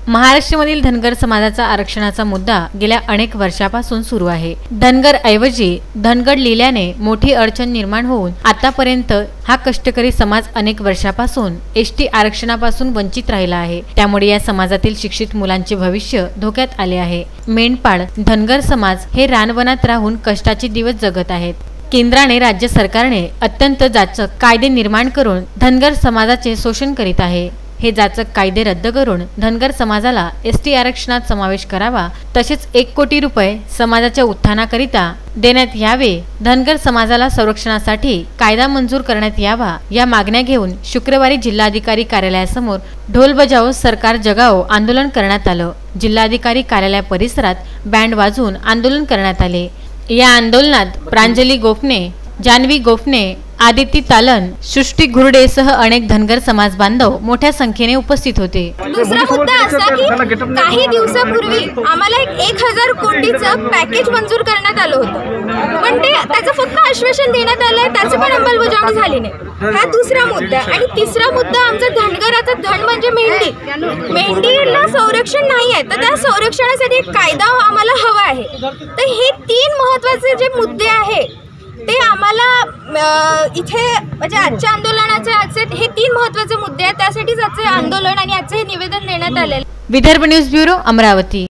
महाराष्ट्रामधील धनगर समाजाचा आरक्षणाचा मुद्दा गेल्या अनेक वर्षापासून सुरू आहे। धनगर ऐवजी धनगड लिहिल्याने मोठी अडचण निर्माण होऊन आतापर्यंत हा कष्टकरी समाज अनेक वर्षापासून एसटी आरक्षणापासून वंचित राहिला आहे। त्यामुळे या समाजातील शिक्षित मुलांचे भविष्य धोक्यात आले आहे। मेंढपाळ धनगर समाज हे रानवनात राहून कष्टाचे दिवस जगत आहेत। केंद्राने राज्य सरकारने अत्यंत जाचक कायदे निर्माण करून धनगर समाजाचे शोषण करीत आहे। हे जाचक कायदे रद्द करून धनगर समाजाला एसटी आरक्षणात समावेश करावा, तसेच 1 कोटी रुपये समाजाच्या उत्थानाकरिता देण्यात यावे, धनगर समाजाला संरक्षणासाठी कायदा मंजूर करण्यात यावा या मागण्या घेऊन शुक्रवारी जिल्हाधिकारी कार्यालयासमोर ढोल बजाओ सरकार जगाओ आंदोलन करण्यात आलं। जिल्हाधिकारी कार्यालय परिसरात बँड वाजवून आंदोलन करण्यात आले। या आंदोलनात प्रांजली गोफणे, जानवी गोफणे, आदिती तालन, सृष्टी घुरडेसह अनेक धनगर समाज बांधव मोठ्या संख्येने उपस्थित होते। दुसरा मुद्दा असा की काही दिवसापूर्वी आम्हाला 1000 कोटीचं पॅकेज मंजूर करण्यात आलं होतं, पण त्याचं फक्त आश्वासन देण्यात आलंय, त्याची पण अंमलबजावणी झाली नाही। हा दुसरा मुद्दा। आणि तिसरा मुद्दा आमचा धनगराचा धन म्हणजे मेंढी। मेंढीला संरक्षण नाही आहे, तर त्या संरक्षणासाठी एक कायदा आम्हाला हवा आहे। तर हे 3 महत्त्वाचे जे मुद्दे आहेत ते आम्हाला इथे म्हणजे आजच्या आंदोलनाचे हे 3 महत्त्वाचे मुद्दे आहेत, त्यासाठीच आजचे आंदोलन आणि आजचे हे निवेदन देण्यात आले। Vidarbha news bureau, Amravati.